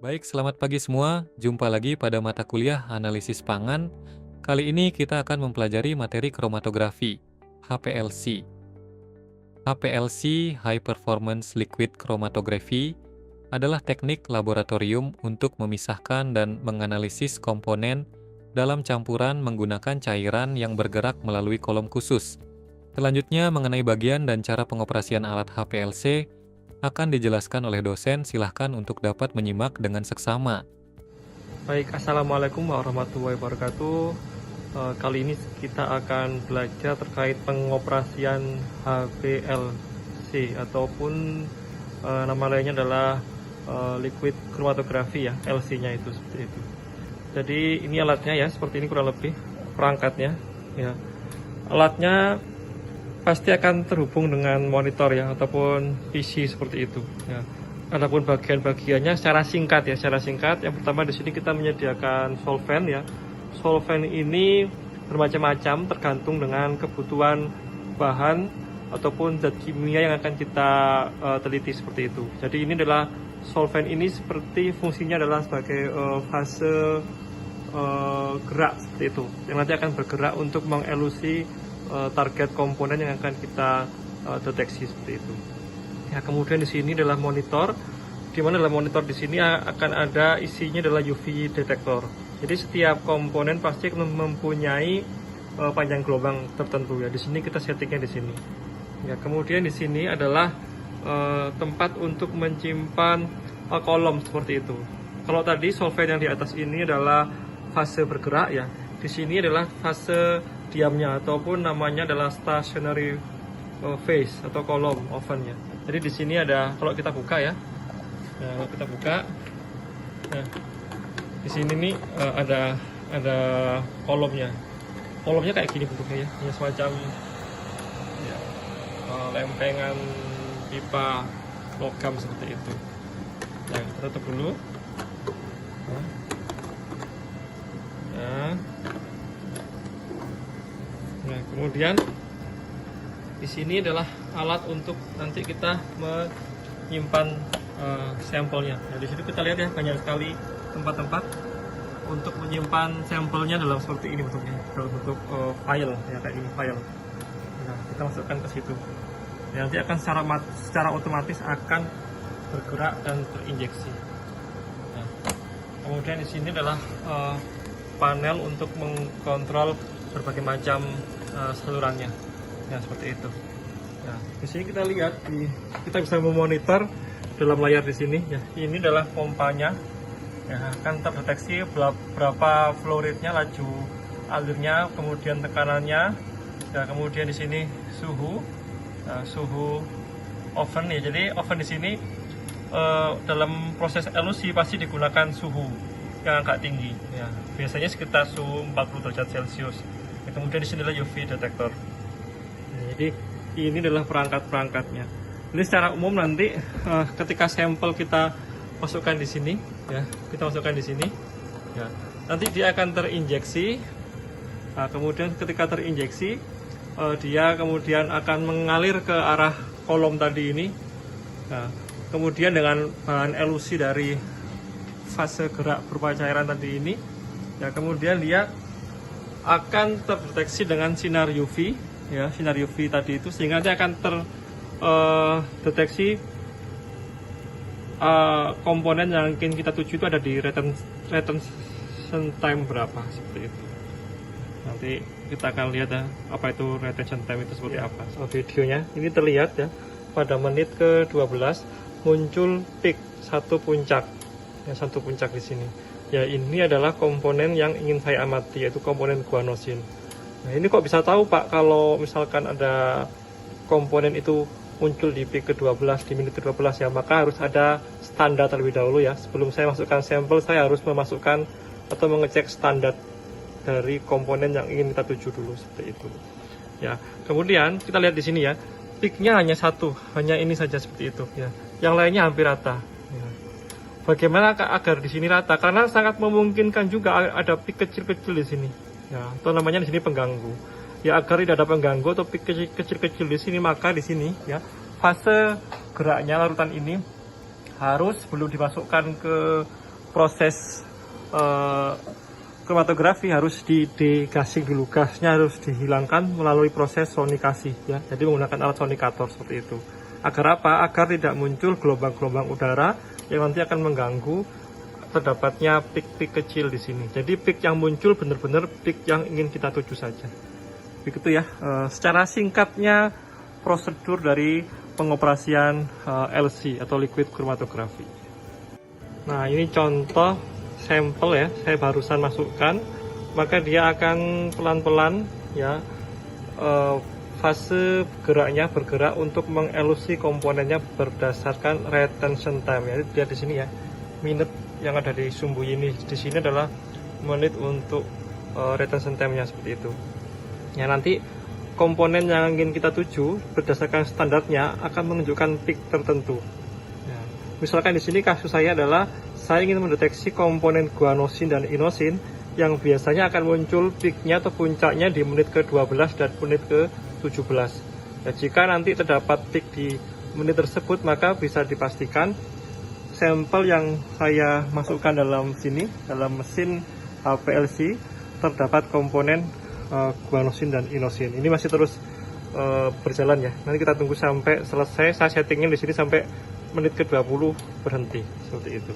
Baik, selamat pagi semua. Jumpa lagi pada mata kuliah analisis pangan. Kali ini kita akan mempelajari materi kromatografi, HPLC. HPLC, High Performance Liquid Chromatography, adalah teknik laboratorium untuk memisahkan dan menganalisis komponen dalam campuran menggunakan cairan yang bergerak melalui kolom khusus. Selanjutnya, mengenai bagian dan cara pengoperasian alat HPLC, akan dijelaskan oleh dosen, silahkan untuk dapat menyimak dengan seksama. Baik, Assalamualaikum warahmatullahi wabarakatuh. Kali ini kita akan belajar terkait pengoperasian HPLC ataupun nama lainnya adalah liquid chromatography ya, LC-nya itu seperti itu. Jadi ini alatnya ya, seperti ini kurang lebih perangkatnya ya. Alatnya pasti akan terhubung dengan monitor ya ataupun PC seperti itu ya. Adapun bagian-bagiannya secara singkat ya, yang pertama di sini kita menyediakan solvent ya. Solvent ini bermacam-macam tergantung dengan kebutuhan bahan ataupun zat kimia yang akan kita teliti seperti itu. Jadi ini adalah solvent ini seperti fungsinya adalah sebagai fase gerak seperti itu, yang nanti akan bergerak untuk mengelusi target komponen yang akan kita deteksi seperti itu. Ya, kemudian di sini adalah monitor, di mana dalam monitor di sini akan ada isinya adalah UV detektor. Jadi setiap komponen pasti akan mempunyai panjang gelombang tertentu ya. Di sini kita settingnya di sini. Ya, kemudian di sini adalah tempat untuk menyimpan kolom seperti itu. Kalau tadi solvent yang di atas ini adalah fase bergerak ya. Di sini adalah fase diamnya ataupun namanya adalah stationary phase atau kolom ovennya. Jadi di sini ada, kalau kita buka ya, nah, kalau kita buka, nah di sini nih ada kolomnya. Kolomnya kayak gini bentuknya ya, ini semacam ya, lempengan pipa logam seperti itu. Nah, kita tutup dulu. Nah, kemudian di sini adalah alat untuk nanti kita menyimpan sampelnya. Nah, di situ kita lihat ya, banyak sekali tempat-tempat untuk menyimpan sampelnya dalam seperti ini bentuknya, dalam bentuk file ya, kayak ini file. Nah, kita masukkan ke situ. Ya, nanti akan secara otomatis akan bergerak dan terinjeksi. Nah, kemudian di sini adalah panel untuk mengkontrol berbagai macam salurannya ya, seperti itu. Nah, di sini kita lihat kita bisa memonitor dalam layar di sini ya. Ini adalah pompanya ya, akan terdeteksi berapa flow rate-nya, laju alirnya, kemudian tekanannya ya, kemudian di sini suhu oven ya. Jadi oven di sini dalam proses elusi pasti digunakan suhu yang agak tinggi ya, biasanya sekitar suhu 40 derajat Celcius ya. Kemudian di sini adalah UV detektor ya, jadi ini adalah perangkat-perangkatnya. Ini secara umum nanti ketika sampel kita masukkan di sini ya, kita masukkan di sini ya, nanti dia akan terinjeksi. Nah, kemudian ketika terinjeksi dia kemudian akan mengalir ke arah kolom tadi ini. Nah, kemudian dengan bahan elusi dari fase gerak berupa cairan tadi ini ya, kemudian dia akan terdeteksi dengan sinar UV ya, sinar UV tadi itu, sehingga nanti akan terdeteksi komponen yang ingin kita tuju itu ada di retention time berapa seperti itu. Nanti kita akan lihat ya, apa itu retention time itu seperti apa. Videonya ini terlihat ya, pada menit ke-12 muncul peak satu puncak di sini. Ya, ini adalah komponen yang ingin saya amati, yaitu komponen guanosin. Nah, ini kok bisa tahu Pak kalau misalkan ada komponen itu muncul di peak ke-12 di menit ke-12 ya, maka harus ada standar terlebih dahulu ya. Sebelum saya masukkan sampel, saya harus memasukkan atau mengecek standar dari komponen yang ingin kita tuju dulu seperti itu. Ya, kemudian kita lihat di sini ya, peaknya hanya satu, hanya ini saja seperti itu ya. Yang lainnya hampir rata. Ya. Bagaimana agar di sini rata? Karena sangat memungkinkan juga ada peak kecil-kecil di sini. Ya, atau namanya di sini pengganggu. Ya, agar tidak ada pengganggu atau peak kecil-kecil di sini, maka di sini ya, fase geraknya larutan ini harus belum dimasukkan ke proses kromatografi harus di degassing dulu, gasnya harus dihilangkan melalui proses sonikasi ya. Jadi menggunakan alat sonikator seperti itu. Agar apa? Agar tidak muncul gelombang-gelombang udara yang nanti akan mengganggu terdapatnya pik-pik kecil di sini. Jadi pik yang muncul benar-benar pik yang ingin kita tuju saja. Begitu ya. Secara singkatnya prosedur dari pengoperasian LC atau liquid chromatography. Nah, ini contoh sampel ya, saya barusan masukkan, maka dia akan pelan-pelan ya fase geraknya bergerak untuk mengelusi komponennya berdasarkan retention time ya. Lihat di sini ya, menit yang ada di sumbu ini di sini adalah menit untuk retention time-nya seperti itu. Ya, nanti komponen yang ingin kita tuju berdasarkan standarnya akan menunjukkan peak tertentu. Ya, misalkan di sini kasus saya adalah saya ingin mendeteksi komponen guanosin dan inosin yang biasanya akan muncul peaknya atau puncaknya di menit ke-12 dan menit ke-17. Ya, jika nanti terdapat peak di menit tersebut, maka bisa dipastikan sampel yang saya masukkan dalam sini, dalam mesin HPLC, terdapat komponen guanosin dan inosin. Ini masih terus berjalan ya. Nanti kita tunggu sampai selesai. Saya settingin di sini sampai menit ke-20 berhenti seperti itu.